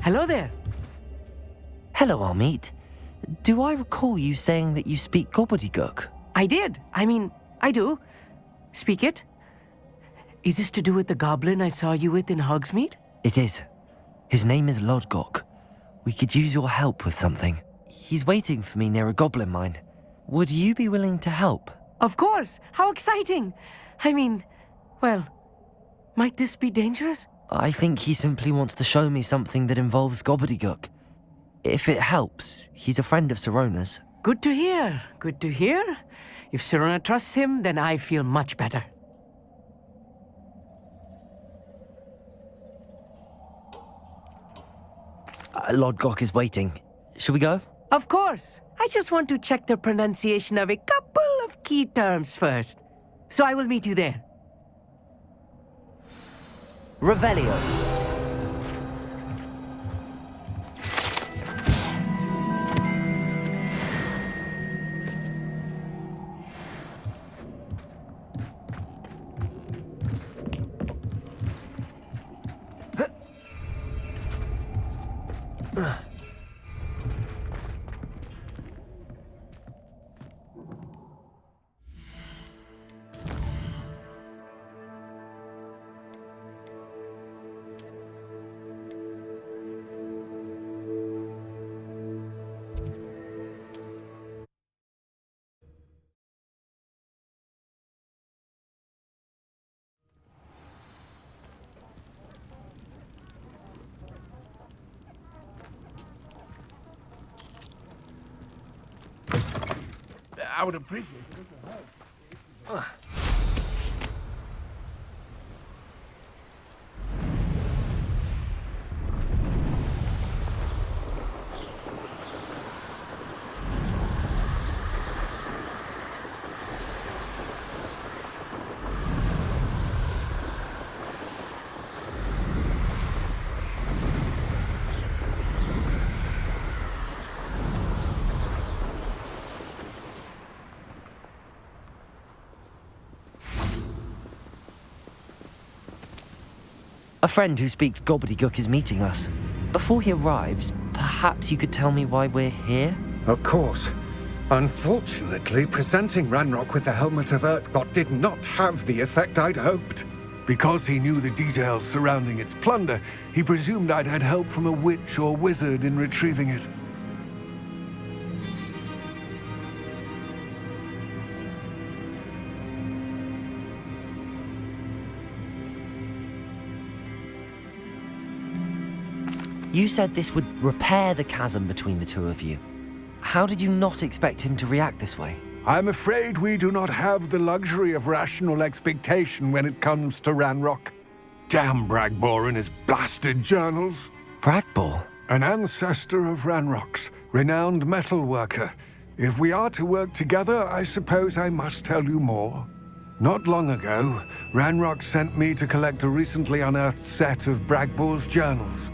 Hello there. Hello, Hogsmeade. Do I recall you saying that you speak Gobbledegook? I did. I do. Speak it. Is this to do with the goblin I saw you with in Hogsmeade? It is. His name is Lodgok. We could use your help with something. He's waiting for me near a goblin mine. Would you be willing to help? Of course. How exciting. Well, might this be dangerous? I think he simply wants to show me something that involves Gobbledegook. If it helps, he's a friend of Sirona's. Good to hear. Good to hear. If Sirona trusts him, then I feel much better. Lodgok is waiting. Shall we go? Of course. I just want to check the pronunciation of a couple of key terms first. So I will meet you there. Revelio. I would appreciate it. A friend who speaks Gobbledegook is meeting us. Before he arrives, perhaps you could tell me why we're here? Of course. Unfortunately, presenting Ranrock with the Helmet of Urtkot did not have the effect I'd hoped. Because he knew the details surrounding its plunder, he presumed I'd had help from a witch or wizard in retrieving it. You said this would repair the chasm between the two of you. How did you not expect him to react this way? I'm afraid we do not have the luxury of rational expectation when it comes to Ranrock. Damn Bragbor and his blasted journals. Bragbor? An ancestor of Ranrock's, renowned metal worker. If we are to work together, I suppose I must tell you more. Not long ago, Ranrock sent me to collect a recently unearthed set of Bragbor's journals.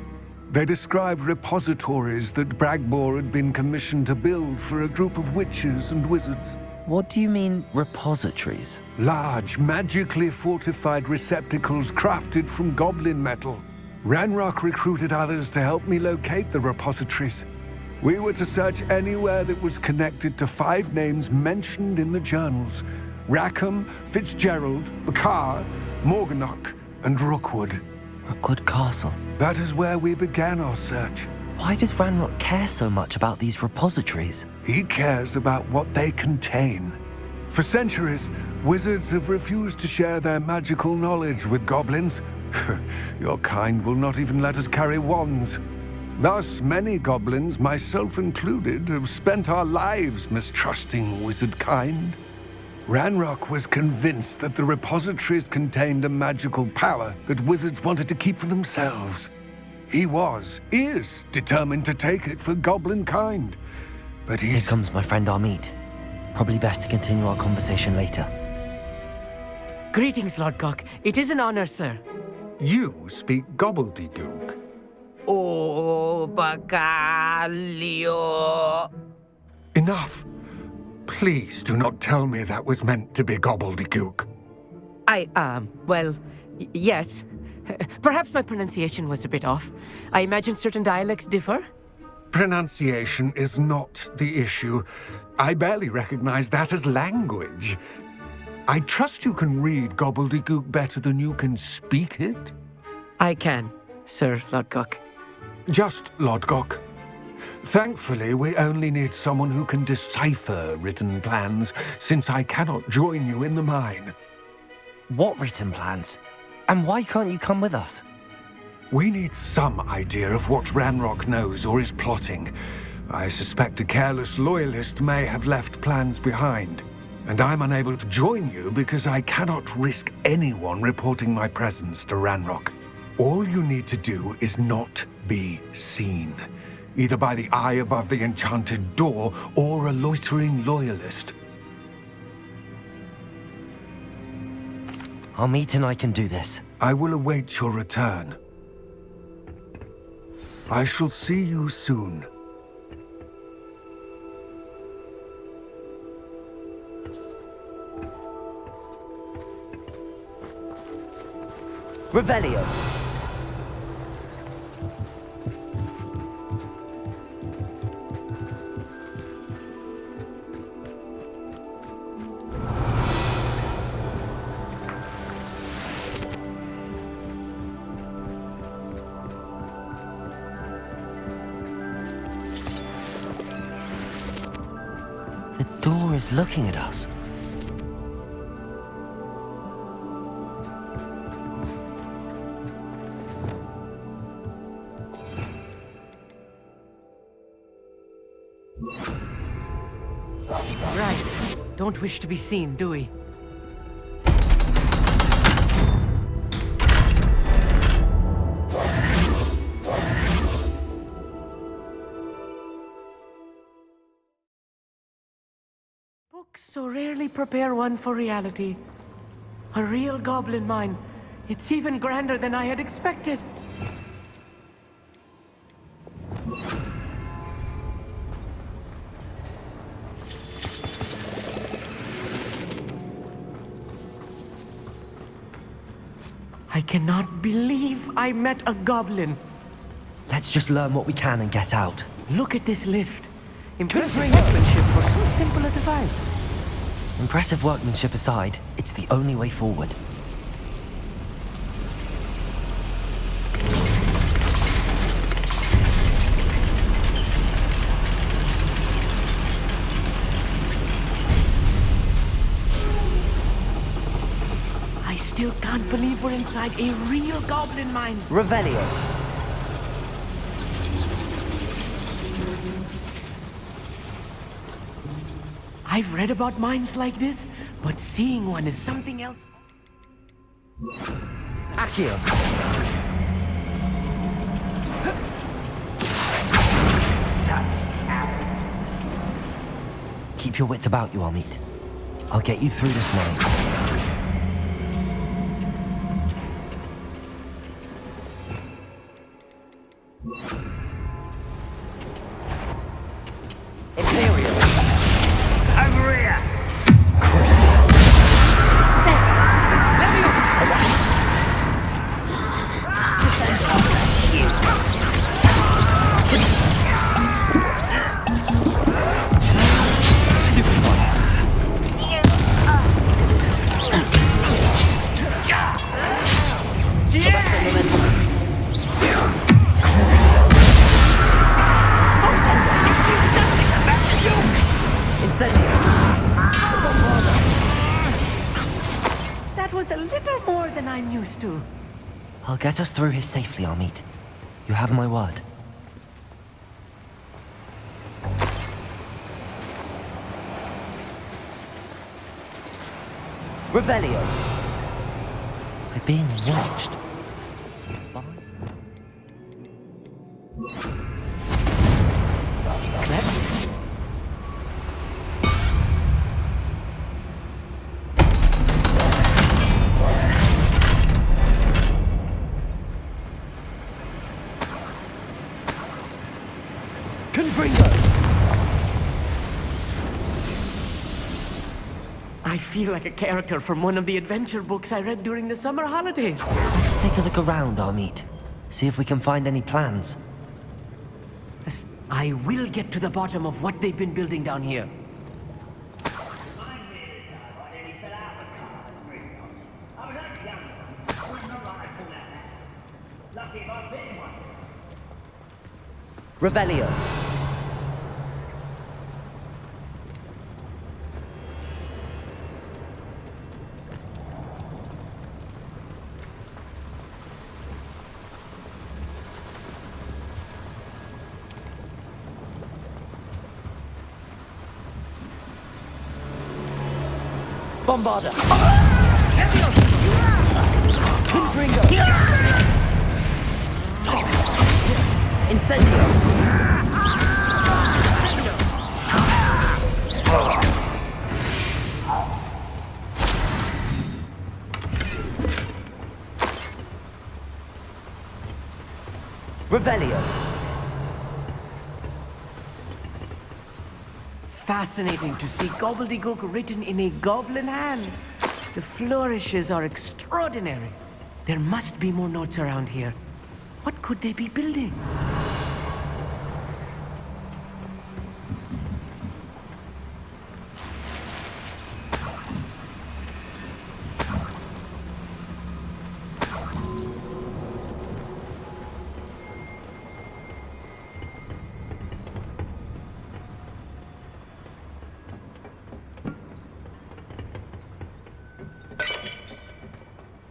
They described repositories that Bragbor had been commissioned to build for a group of witches and wizards. What do you mean, repositories? Large, magically fortified receptacles crafted from goblin metal. Ranrock recruited others to help me locate the repositories. We were to search anywhere that was connected to 5 names mentioned in the journals: Rackham, Fitzgerald, Bakar, Morganach, and Rookwood. Rookwood Castle. That is where we began our search. Why does Ranrock care so much about these repositories? He cares about what they contain. For centuries, wizards have refused to share their magical knowledge with goblins. Your kind will not even let us carry wands. Thus, many goblins, myself included, have spent our lives mistrusting wizard kind. Ranrock was convinced that the repositories contained a magical power that wizards wanted to keep for themselves. He is determined to take it for goblin kind. But Here comes my friend Hogsmeade. Probably best to continue our conversation later. Greetings, Lodgok. It is an honor, sir. You speak Gobbledegook. Oh, Bacalio. Enough. Please do not tell me that was meant to be Gobbledegook. Well, yes. Perhaps my pronunciation was a bit off. I imagine certain dialects differ? Pronunciation is not the issue. I barely recognize that as language. I trust you can read Gobbledegook better than you can speak it? I can, Sir Lodgok. Just Lodgok. Thankfully, we only need someone who can decipher written plans, since I cannot join you in the mine. What written plans? And why can't you come with us? We need some idea of what Ranrock knows or is plotting. I suspect a careless loyalist may have left plans behind. And I'm unable to join you because I cannot risk anyone reporting my presence to Ranrock. All you need to do is not be seen, either by the eye above the enchanted door or a loitering loyalist. Hogsmeade and I can do this. I will await your return. I shall see you soon. Revelio. The door is looking at us. Right. Don't wish to be seen, do we? Books so rarely prepare one for reality. A real goblin mine. It's even grander than I had expected. I cannot believe I met a goblin. Let's just learn what we can and get out. Look at this lift. Impressive workmanship for so simple a device. Impressive workmanship aside, it's the only way forward. I still can't believe we're inside a real goblin mine. Revelio. I've read about mines like this, but seeing one is something else. Accio. Keep your wits about you, Hogsmeade. I'll get you through this mine. That was a little more than I'm used to. I'll get us through here safely, Hogsmeade. You have my word. Revelio. We're being watched. I feel like a character from one of the adventure books I read during the summer holidays. Let's take a look around, Hogsmeade. See if we can find any plans. Yes, I will get to the bottom of what they've been building down here. Revelio. Bombarda. Confringo. Incendio. Revelio. Fascinating to see Gobbledegook written in a goblin hand. The flourishes are extraordinary. There must be more notes around here. What could they be building?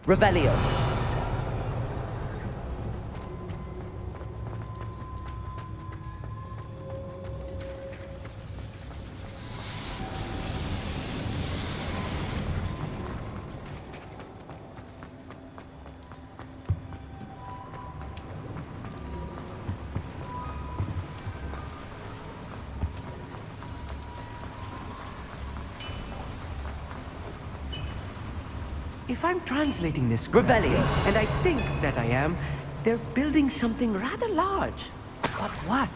Revelio. If I'm translating this Revelio. correctly, and I think that I am, they're building something rather large. But what?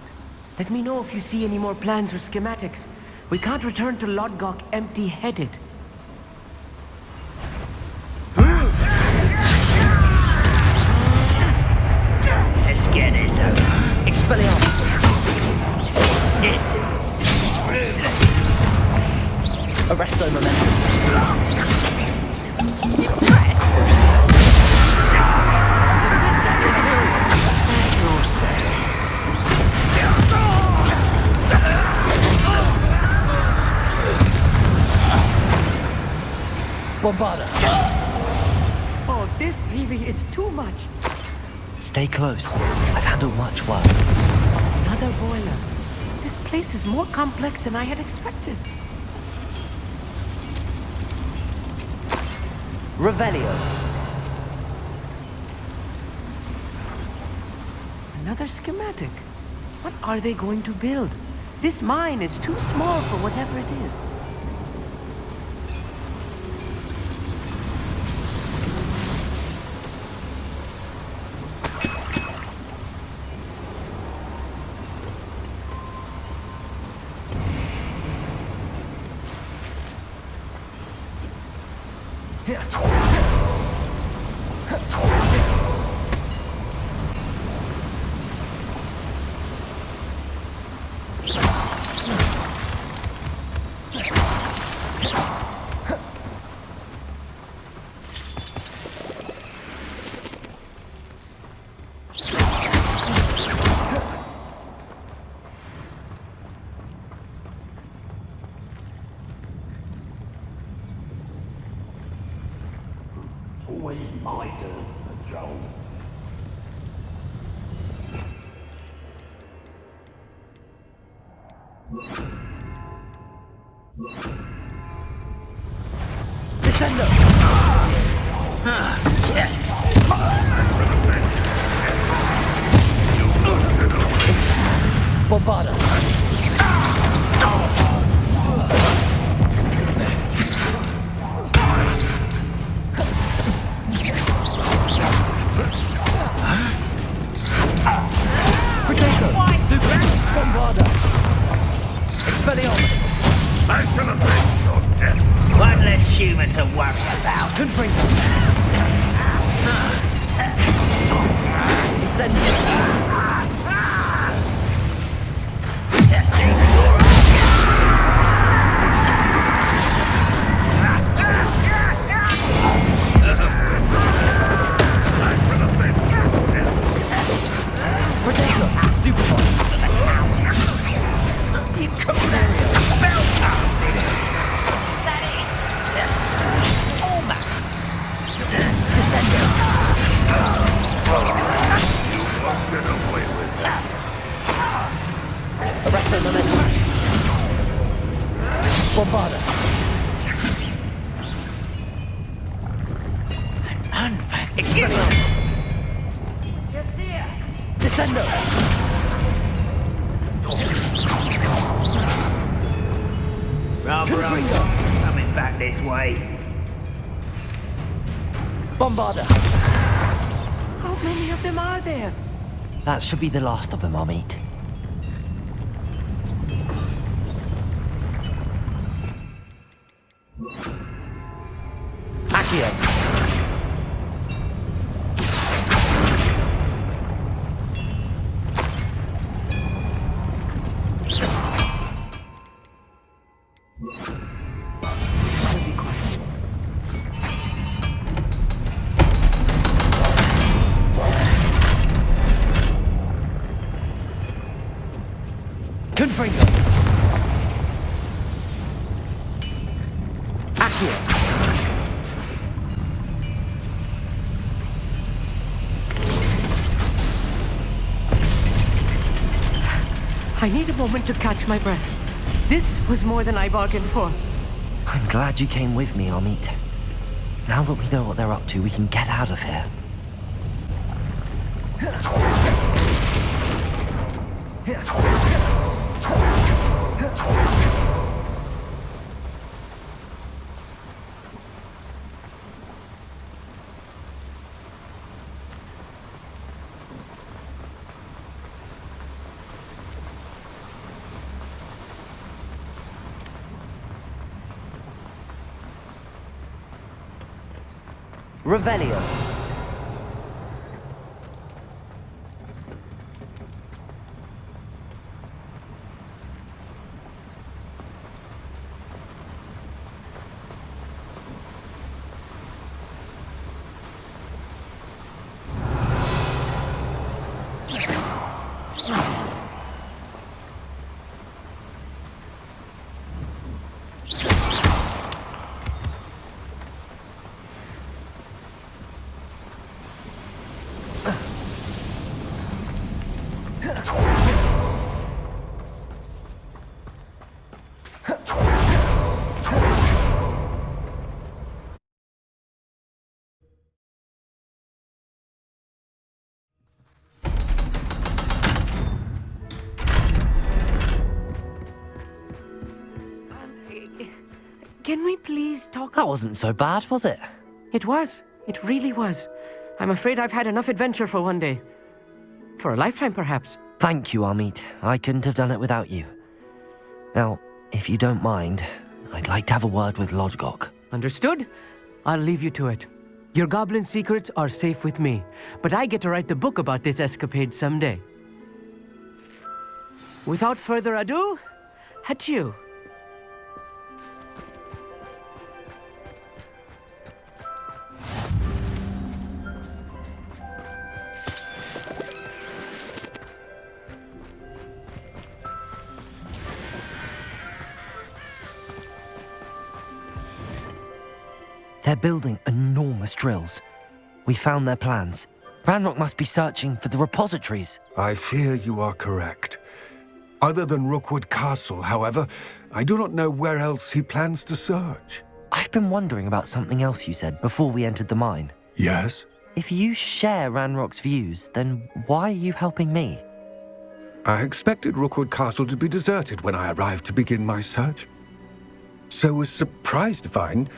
Let me know if you see any more plans or schematics. We can't return to Lodgok empty-headed. Let's get this over. Expelliarmus. Arresto momentum. Bombarda. Oh, this really is too much. Stay close. I've handled much worse. Another boiler. This place is more complex than I had expected. Revelio. Another schematic. What are they going to build? This mine is too small for whatever it is. Always my turn to control. Descendo. Bombarda. Expelliarmus. I shall avenge your death. One less even to worry about. Good friend. Incendiary. Protagonist. Stupefy. You cool area. Spell casting. Is that it? Almost. Descender. You won't get away with that. Arrest them, Bombarda. An unfact. Expelliarmus. Just here. Descendo. Bravo. Coming back this way. Bombarda. How many of them are there? That should be the last of them, Hogsmeade. Accio. Be quiet. Confringo. Accio. I need a moment to catch my breath. This was more than I bargained for. I'm glad you came with me, Hogsmeade. Now that we know what they're up to, we can get out of here. Revelio. Can we please talk? That wasn't so bad, was it? It was. It really was. I'm afraid I've had enough adventure for one day. For a lifetime, perhaps. Thank you, Hogsmeade. I couldn't have done it without you. Now, if you don't mind, I'd like to have a word with Lodgok. Understood? I'll leave you to it. Your goblin secrets are safe with me, but I get to write the book about this escapade someday. Without further ado, adieu. They're building enormous drills. We found their plans. Ranrock must be searching for the repositories. I fear you are correct. Other than Rookwood Castle, however, I do not know where else he plans to search. I've been wondering about something else you said before we entered the mine. Yes? If you share Ranrock's views, then why are you helping me? I expected Rookwood Castle to be deserted when I arrived to begin my search. So was surprised to find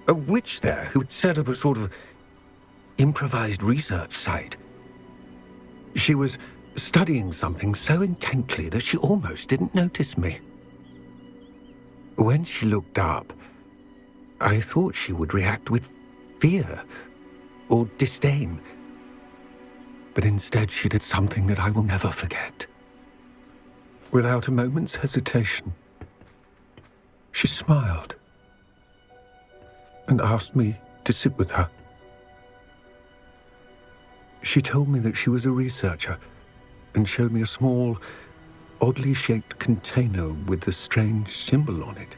a witch there who had set up a sort of improvised research site. She was studying something so intently that she almost didn't notice me. When she looked up, I thought she would react with fear or disdain. But instead she did something that I will never forget. Without a moment's hesitation, she smiled and asked me to sit with her. She told me that she was a researcher and showed me a small, oddly shaped container with a strange symbol on it.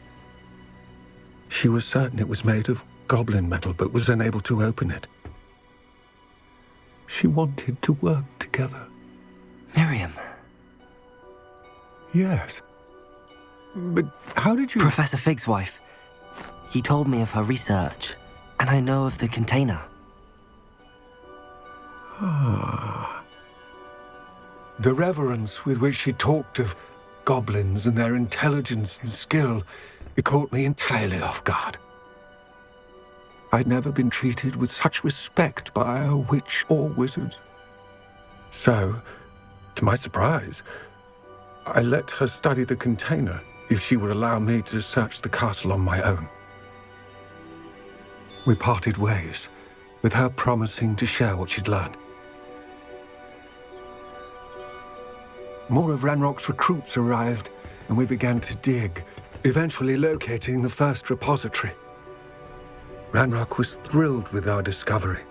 She was certain it was made of goblin metal, but was unable to open it. She wanted to work together. Miriam. Yes. But how did you... Professor Fig's wife. He told me of her research, and I know of the container. The reverence with which she talked of goblins and their intelligence and skill, it caught me entirely off guard. I'd never been treated with such respect by a witch or wizard. So, to my surprise, I let her study the container if she would allow me to search the castle on my own. We parted ways, with her promising to share what she'd learned. More of Ranrock's recruits arrived, and we began to dig, eventually locating the first repository. Ranrock was thrilled with our discovery,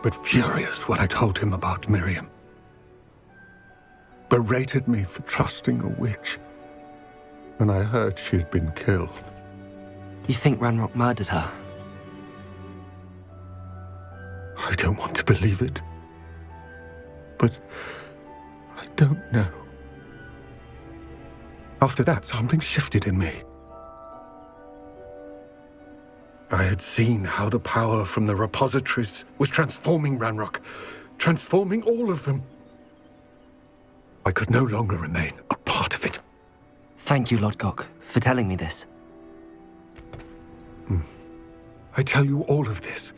but furious when I told him about Miriam. Berated me for trusting a witch when I heard she'd been killed. You think Ranrock murdered her? I don't want to believe it, but I don't know. After that, something shifted in me. I had seen how the power from the repositories was transforming Ranrock, transforming all of them. I could no longer remain a part of it. Thank you, Lodgok, for telling me this. I tell you all of this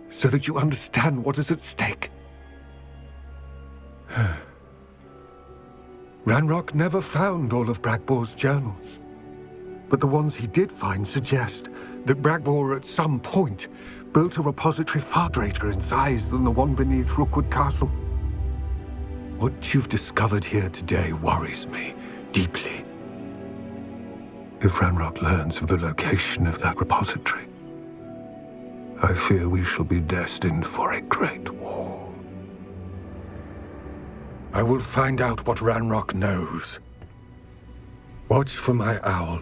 so that you understand what is at stake. Ranrock never found all of Bragbor's journals, but the ones he did find suggest that Bragbor at some point built a repository far greater in size than the one beneath Rookwood Castle. What you've discovered here today worries me deeply. If Ranrock learns of the location of that repository, I fear we shall be destined for a great war. I will find out what Ranrock knows. Watch for my owl.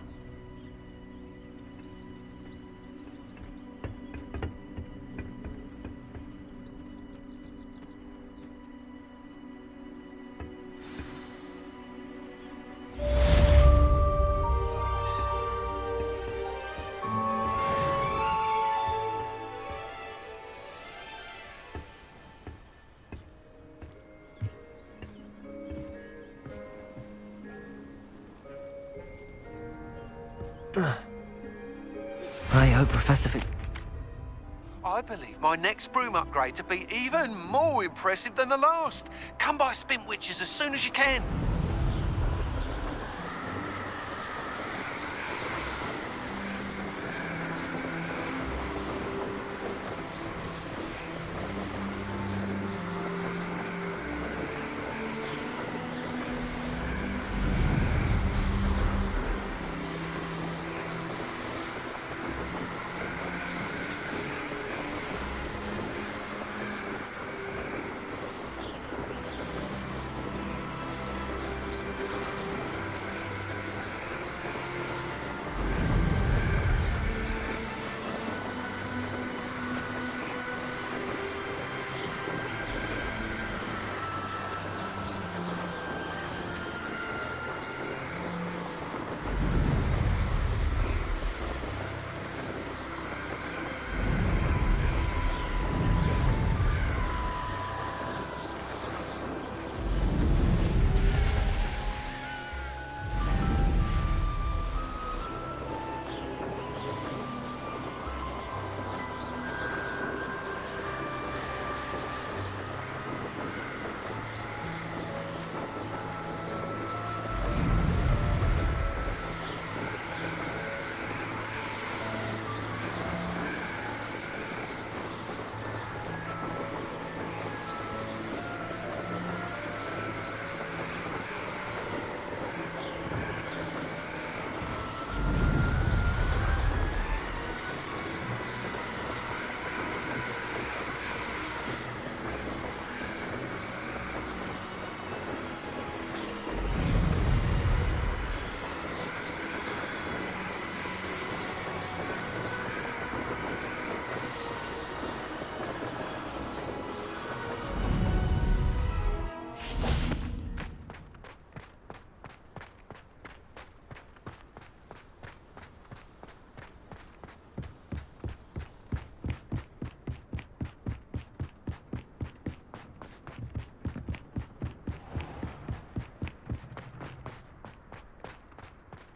I hope Professor Fig... I believe my next broom upgrade to be even more impressive than the last. Come by Spin Witches as soon as you can.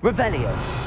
Revelio.